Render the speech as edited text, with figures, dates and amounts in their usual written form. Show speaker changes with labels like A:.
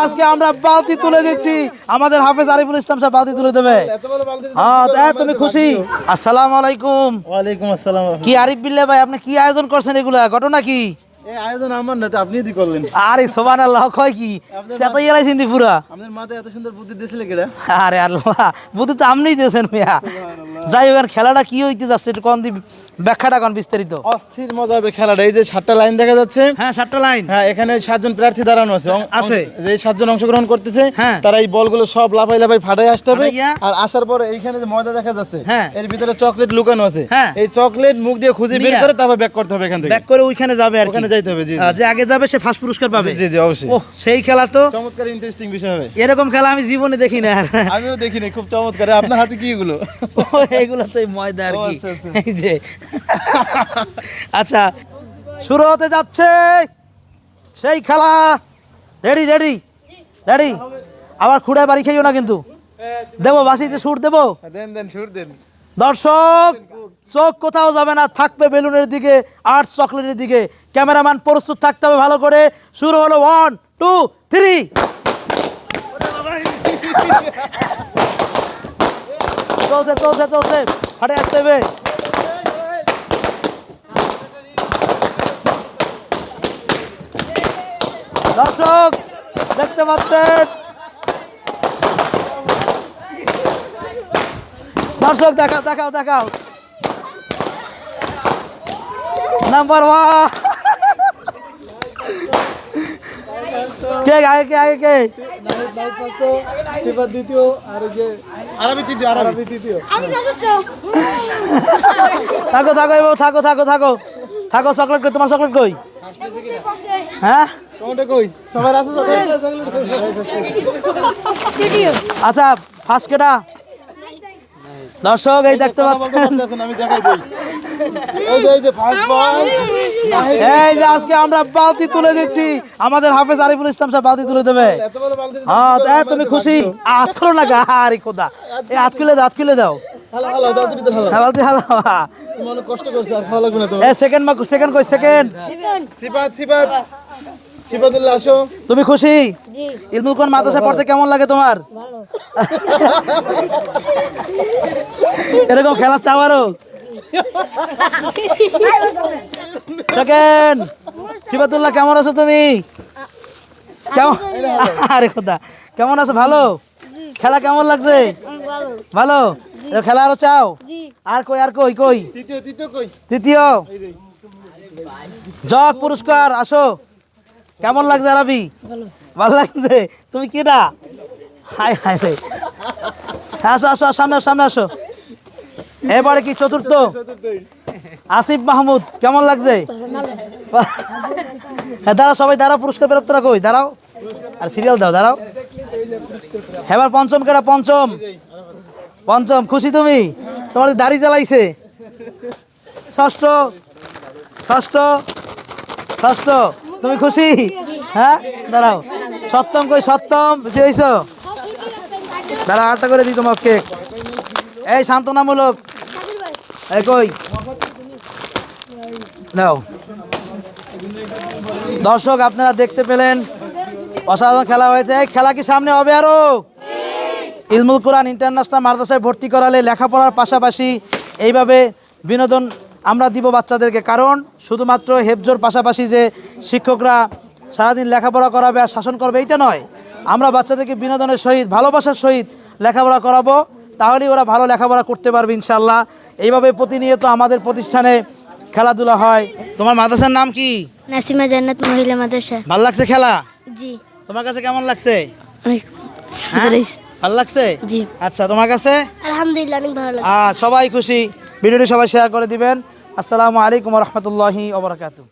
A: আজকে আমরা বালতি তুলে দিচ্ছি, আমাদের হাফেজ আরিফুল ইসলাম সাহেব বালতি তুলে দেবে। হ্যাঁ, তুমি খুশি? আসসালামু আলাইকুম।
B: ওয়ালাইকুম আসসালাম।
A: কি আরিফ বিল্লাহ ভাই, আপনি কি আয়োজন করছেন? এগুলা ঘটনা কি?
B: এই আয়োজন আমার না, আপনিই দি করলেন।
A: আরে সুবহানাল্লাহ, কয় কি সেটাই এলাইছেন দি পুরা।
B: আপনার মাথায় এত সুন্দর বুদ্ধি দিয়েছিলে কেডা?
A: আরে আল্লাহ, বুদ্ধি তো আপনিই দিয়েছেন মিয়া। যাই হোক, খেলাটা কি হইতে যাচ্ছে একটু কোন দি ব্যাখ্যাটা কোন বিস্তারিত।
B: অস্থির মজা হবে খেলাটা। এই যে 7টা লাইন দেখা যাচ্ছে।
A: হ্যাঁ, 7টা লাইন।
B: হ্যাঁ, এখানে 7 জন প্রার্থী দাঁড়ানো আছে। যে 7 জন অংশগ্রহণ করতেছে,
A: হ্যাঁ।
B: তারা এই বলগুলো সব লাফাই লাফাই ফাটাই আসতে হবে।
A: ফাটাইয়া?
B: আর আসার পরে এইখানে যে ময়দা দেখা যাচ্ছে,
A: হ্যাঁ।
B: এর ভিতরে চকলেট লুকানো আছে।
A: হ্যাঁ।
B: এই চকলেট মুখ দিয়ে খুঁজে বের
A: নিয়া?
B: করে তারপর ব্যাক করতে হবে এখান থেকে।
A: ব্যাক করে ওইখানে যাবে আর কি।
B: ওখানে যাইতে হবে। জি
A: যে আগে যাবে সে ফার্স্ট পুরস্কার পাবে।
B: জি জি, অবশ্যই।
A: ওহ, সেই খেলা তো
B: চমৎকার ইন্টারেস্টিং বিষয় হবে।
A: এরকম খেলা আমি জীবনে দেখি না।
B: আমিও দেখিনি, খুব চমৎকার। আপনার হাতে কি এগুলো?
A: এগুলো তো এই ময়দা আর
B: ও,
A: কি।
B: আচ্ছা, আচ্ছা।
A: এই যে আচ্ছা, শুরু হতে যাচ্ছে সেই খেলা। Ready ready ready. আবার খুঁড়ে বাড়ি খাইও না কিন্তু। দেবো বাসিতে সুর দেবো।
B: দেন দেন, সুর দেন।
A: দর্শক, চোখ কোথাও যাবে না, থাকবে বেলুনের দিকে আর চকলেটের দিকে। ক্যামেরাম্যান প্রস্তুত থাকতে হবে ভালো করে। শুরু হলো 1 2 3। চলছে চলছে চলছে, হাটে আসতে হবে। দর্শক দেখতে পাচ্ছেন, দর্শক দেখাও দেখাও দেখাও। নাম্বার 1। কে আগে কে আগে কে?
B: দ্বিতীয় আর যে আরবি তৃতীয়, আরবি তৃতীয়।
A: থাকো থাকো এবার, থাকো থাকো থাকো থাকো। চকলেট কই? তোমার চকলেট কই? হ্যাঁ,
B: কোনটা কই? সবার আছে চকলেট?
A: আচ্ছা, ফার্স্ট কেটা? দর্শক এই দেখতে পাচ্ছেন,
B: আমি দেখাই দেই। এই যে ফার্স্ট বল।
A: এই যে আজকে আমরা বালতি তুলে দিচ্ছি, আমাদের হাফেজ আরিফুল ইসলাম সাহেব বালতি তুলে দেবে।
B: এত বড় বালতি।
A: হ্যাঁ, তুমি খুশি? হাত খুলো না, আরে খোদা, এই হাত খুলে দাও, হাত খুলে দাও।
B: হালা হালা, বালতি ভিতর হালা।
A: হ্যাঁ, বালতি হালা।
B: তুমি অনেক কষ্ট করছো, আর খাওয়া লাগবে না তোমার।
A: এই সেকেন্ড সেকেন্ড কই? সেকেন্ড।
B: সিফাত সিফাত সিফাতুল্লাহ, আসো।
A: তুমি খুশি? ইলমুল কোরআন মাদ্রাসায় পড়তে কেমন লাগে তোমার? এরকম খেলা চাও আরো? সেকেন্ড। সিফাতুল্লাহ, কেমন আছো তুমি? কেমন? আরে খোদা, কেমন আছো? ভালো? খেলা কেমন লাগছে? ভালো। খেলা আরো চাও? আর কই আর কই কই?
B: তৃতীয় তৃতীয় কই?
A: তৃতীয়। জগ পুরস্কার, আসো। কেমন লাগছে আরবি? ভালো লাগছে। তুমি কেডা? হাই হাই রে। আসো আসো, সামনে সামনে আসো। এবারে কি চতুর্থ? আসিফ মাহমুদ, কেমন লাগছে? হ্যাঁ, দাঁড়াও সবাই, দাঁড়াও। পুরস্কার প্রাপ্তরা কই? দাঁড়াও, আর সিরিয়াল দাও, দাঁড়াও। এবার পঞ্চম কেডা? পঞ্চম। পঞ্চম, খুশি তুমি? তোমার দাড়ি জ্বালাইছে। ষষ্ঠ ষষ্ঠ ষষ্ঠ, তুমি খুশি? হ্যাঁ, দাঁড়াও। সপ্তম কই? সপ্তম, খুশি হয়েছ? দাঁড়াও, 8টা করে দিই তোমার কেক। এই সান্ত্বনামূলক, এই কই নাও। দর্শক, আপনারা দেখতে পেলেন অসাধারণ খেলা হয়েছে। এই খেলা কি সামনে হবে আরো? ইলমুল কোরআন ইন্টারন্যাশনাল মাদ্রাসায় ভর্তি করালে লেখাপড়ার পাশাপাশি এইভাবে বিনোদন আমরা দিব বাচ্চাদেরকে। কারণ শুধুমাত্র হেফজোর পাশাপাশি যে শিক্ষকরা সারাদিন লেখাপড়া করাবে আর শাসন করবে, এইটা নয়। আমরা বাচ্চাদেরকে বিনোদনের সহিত, ভালোবাসার সহিত লেখাপড়া করাবো, তাহলেই ওরা ভালো লেখাপড়া করতে পারবে ইনশাল্লাহ। এইভাবে প্রতিনিয়ত আমাদের প্রতিষ্ঠানে খেলাধুলা হয়। তোমার মাদ্রাসার নাম কি?
C: নাসিমা জান্নাত মহিলা মাদ্রাসা।
A: ভালো লাগছে খেলা?
C: জি।
A: তোমার কাছে কেমন লাগছে?
C: অনেক
A: হ্যাঁ? ভালো লাগছে?
C: জি।
A: আচ্ছা, তোমার কাছে?
C: আলহামদুলিল্লাহ, অনেক ভালো লাগে।
A: সবাই খুশি? ভিডিওটি সবাই শেয়ার করে দিবেন। আসসালামু আলাইকুম ওয়া রাহমাতুল্লাহি ওয়া বারাকাতুহু।